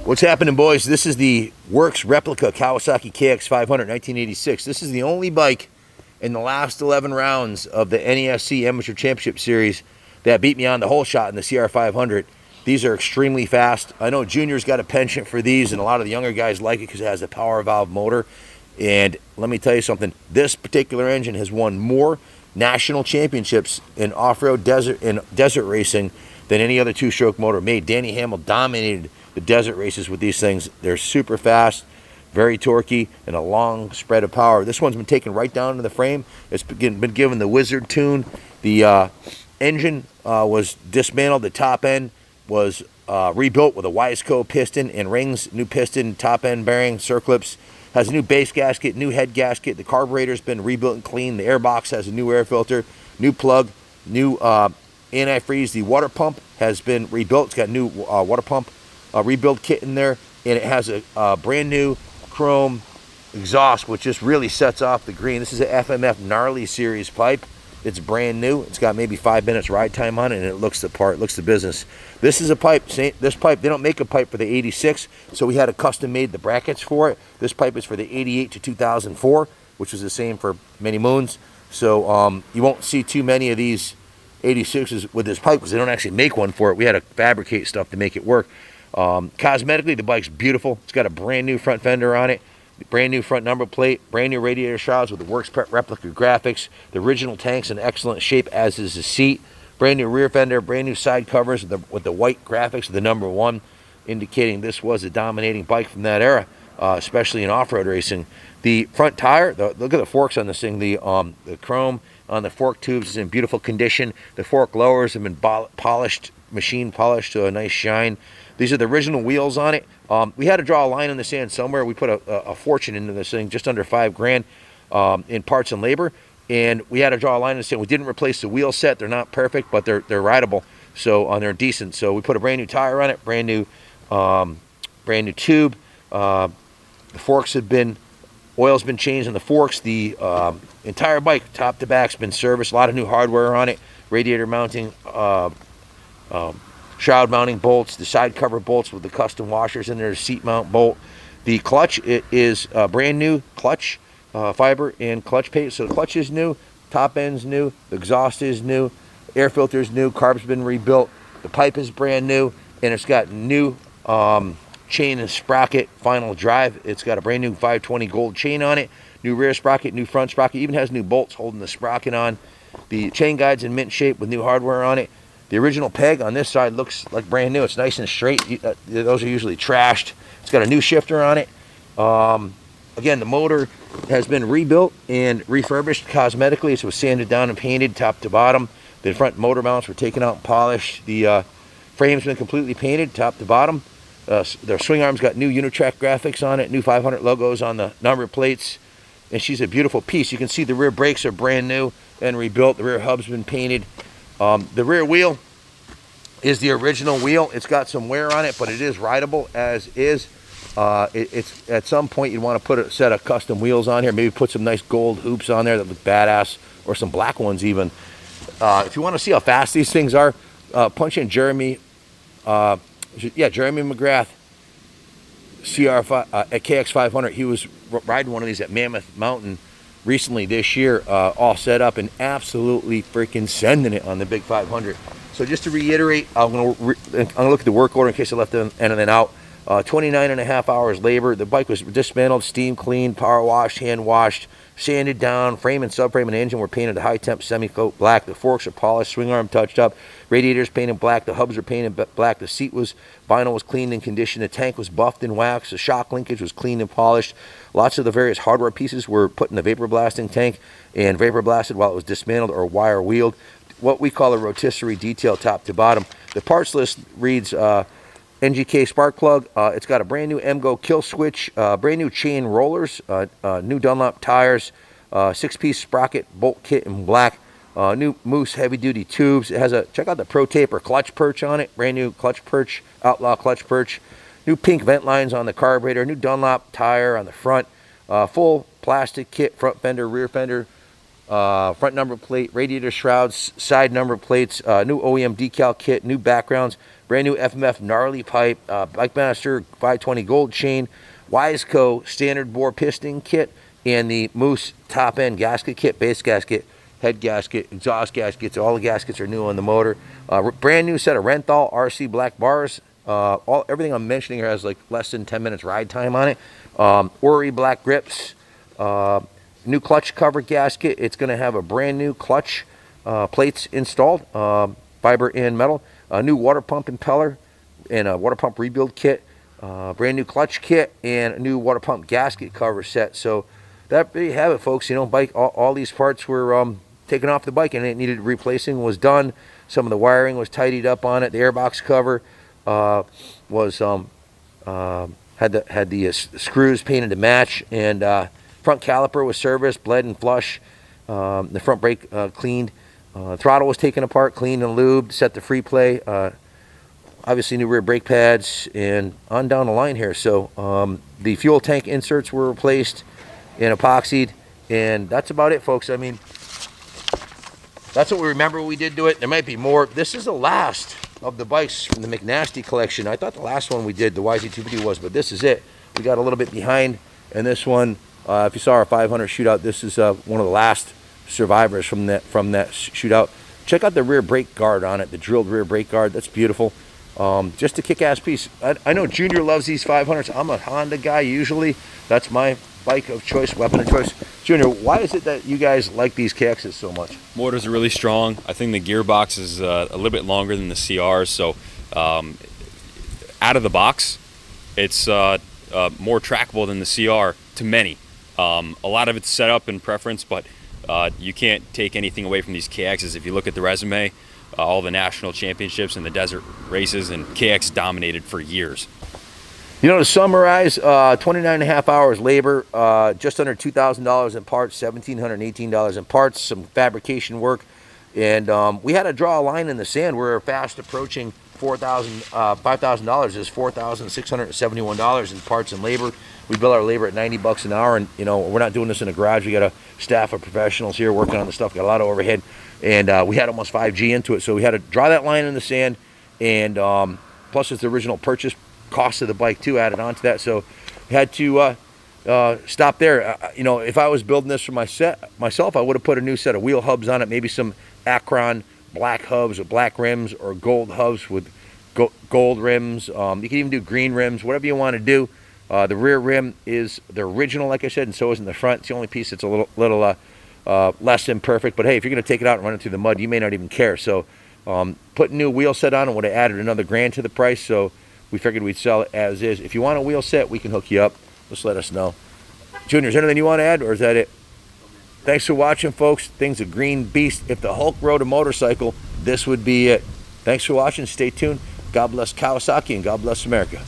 What's happening, boys? This is the Works Replica Kawasaki KX500 1986. This is the only bike in the last 11 rounds of the NESC Amateur Championship Series that beat me on the whole shot in the CR500. These are extremely fast. I know Junior's got a penchant for these, and a lot of the younger guys like it because it has a power valve motor. And let me tell you something, this particular engine has won more national championships in off-road desert racing than any other two-stroke motor made. Danny Hamill dominated the desert races with these things. They're super fast, very torquey, and a long spread of power. This one's been taken right down to the frame. It's been given the Wizard tune. The engine was dismantled. The top end was rebuilt with a Wiseco piston and rings, new piston, top end bearing, circlips. Has a new base gasket, new head gasket. The carburetor's been rebuilt and cleaned. The airbox has a new air filter, new plug, new antifreeze. The water pump has been rebuilt. It's got new water pump rebuild kit in there, and it has a brand new chrome exhaust, which just really sets off the green. This is an FMF gnarly series pipe. It's brand new. It's got maybe 5 minutes ride time on it, and it looks the part, looks the business. This is a pipe. This pipe, they don't make a pipe for the 86, so we had a custom made the brackets for it. This pipe is for the 88 to 2004, which was the same for many moons. So you won't see too many of these 86s with this pipe because they don't actually make one for it. We had to fabricate stuff to make it work. Cosmetically, the bike's beautiful. It's got a brand new front fender on it, brand new front number plate, brand new radiator shrouds with the Works Replica graphics. The original tank's in excellent shape, as is the seat. Brand new rear fender, brand new side covers with the white graphics of the number 1, indicating this was a dominating bike from that era, especially in off-road racing. The front tire, look at the forks on this thing. The chrome on the fork tubes is in beautiful condition. The fork lowers have been polished, machine polished to a nice shine. These are the original wheels on it. We had to draw a line in the sand somewhere. We put a fortune into this thing, just under $5,000 in parts and labor, and we had to draw a line in the sand. We didn't replace the wheel set. They're not perfect, but they're rideable. So they're decent. So we put a brand new tire on it, brand new tube. The forks have been, oil's been changed on the forks. The entire bike, top to back's been serviced. A lot of new hardware on it. Radiator mounting, shroud mounting bolts, the side cover bolts with the custom washers in there, the seat mount bolt. The clutch, it is brand new clutch fiber and clutch paste. So the clutch is new, top end's new, the exhaust is new, air filter is new, carb's been rebuilt, the pipe is brand new, and it's got new chain and sprocket final drive. It's got a brand new 520 gold chain on it, new rear sprocket, new front sprocket, even has new bolts holding the sprocket on. The chain guide's in mint shape with new hardware on it. The original peg on this side looks like brand new. It's nice and straight. Those are usually trashed. It's got a new shifter on it. Again, the motor has been rebuilt and refurbished cosmetically. It was sanded down and painted top to bottom. The front motor mounts were taken out and polished. The frame's been completely painted top to bottom. The swing arm's got new Unitrack graphics on it, new 500 logos on the number plates, and she's a beautiful piece. You can see the rear brakes are brand new and rebuilt. The rear hub's been painted. The rear wheel is the original wheel. It's got some wear on it, but it is rideable as is. It's at some point you'd want to put a set of custom wheels on here, maybe put some nice gold hoops on there that look badass, or some black ones even. If you want to see how fast these things are, punch in Jeremy McGrath at KX500. He was riding one of these at Mammoth Mountain recently this year, all set up and absolutely freaking sending it on the big 500. So just to reiterate, I'm gonna look at the work order in case I left anything out. 29.5 hours labor. The bike was dismantled, steam cleaned, power washed, hand washed, sanded down. Frame and subframe and engine were painted a high temp semi-coat black. The forks are polished, swing arm touched up, radiators painted black, the hubs are painted black, the seat was, vinyl was cleaned and conditioned, the tank was buffed and waxed, the shock linkage was cleaned and polished. Lots of the various hardware pieces were put in the vapor blasting tank and vapor blasted while it was dismantled or wire wheeled. What we call a rotisserie detail top to bottom. The parts list reads NGK spark plug. It's got a brand new MGO kill switch, brand new chain rollers, new Dunlop tires, 6-piece sprocket bolt kit in black, new Moose heavy duty tubes. It has a, check out the Pro Taper clutch perch on it, brand new clutch perch, Outlaw clutch perch, new pink vent lines on the carburetor, new Dunlop tire on the front, full plastic kit, front fender, rear fender, front number plate, radiator shrouds, side number plates, new OEM decal kit, new backgrounds, brand new FMF gnarly pipe, Bike Master 520 gold chain, Wiseco standard bore piston kit, and the Moose top end gasket kit, base gasket, head gasket, exhaust gaskets. All the gaskets are new on the motor. Brand new set of Renthal RC black bars. Everything I'm mentioning here has like less than 10 minutes ride time on it. Ori black grips. New clutch cover gasket. It's going to have a brand new clutch plates installed, fiber and metal. A new water pump impeller and a water pump rebuild kit. Brand new clutch kit and a new water pump gasket cover set. So there you have it, folks. You know, all these parts were taken off the bike and it needed replacing. Was done. Some of the wiring was tidied up on it. The airbox cover was had the screws painted to match, and front caliper was serviced, bled and flush. The front brake cleaned. Throttle was taken apart, cleaned and lubed. Set the free play. Obviously new rear brake pads, and on down the line here. So the fuel tank inserts were replaced and epoxied, and that's about it, folks. I mean, that's what we remember we did to it. There might be more. This is the last of the bikes from the McNasty collection. I thought the last one we did, the YZ250 was, but this is it. We got a little bit behind, and this one, if you saw our 500 shootout, this is one of the last survivors from that shootout. Check out the rear brake guard on it, the drilled rear brake guard. That's beautiful. Just a kick-ass piece. I know Junior loves these 500s. I'm a Honda guy usually. That's my bike of choice, weapon of choice. Junior, why is it that you guys like these KXs so much? Motors are really strong. I think the gearbox is a little bit longer than the CRs, so out of the box, it's more trackable than the CR to many. A lot of it's set up in preference, but you can't take anything away from these KXs. If you look at the resume, all the national championships and the desert races, and KX dominated for years. You know, to summarize, 29.5 hours labor, just under $2,000 in parts, $1,718 in parts, some fabrication work, and we had to draw a line in the sand. We're fast approaching $5,000 is $4,671 in parts and labor. We bill our labor at $90 an hour, and you know, we're not doing this in a garage. We got a staff of professionals here working on the stuff. Got a lot of overhead, and we had almost 5G into it, so we had to draw that line in the sand, and plus it's the original purchase cost of the bike too added on to that, so we had to stop there. You know, if I was building this for myself, I would have put a new set of wheel hubs on it, maybe some Akron black hubs with black rims, or gold hubs with gold rims. You can even do green rims, whatever you want to do. The rear rim is the original, like I said, and so is in the front. It's the only piece that's a little less imperfect, but hey, if you're going to take it out and run it through the mud, you may not even care. So putting new wheel set on it would have added another $1,000 to the price, so we figured we'd sell it as is. If you want a wheel set, we can hook you up. Just let us know. Junior, is there anything you want to add, or is that it? Thanks for watching, folks. Thing's a green beast. If the Hulk rode a motorcycle, this would be it. Thanks for watching. Stay tuned. God bless Kawasaki, and God bless America.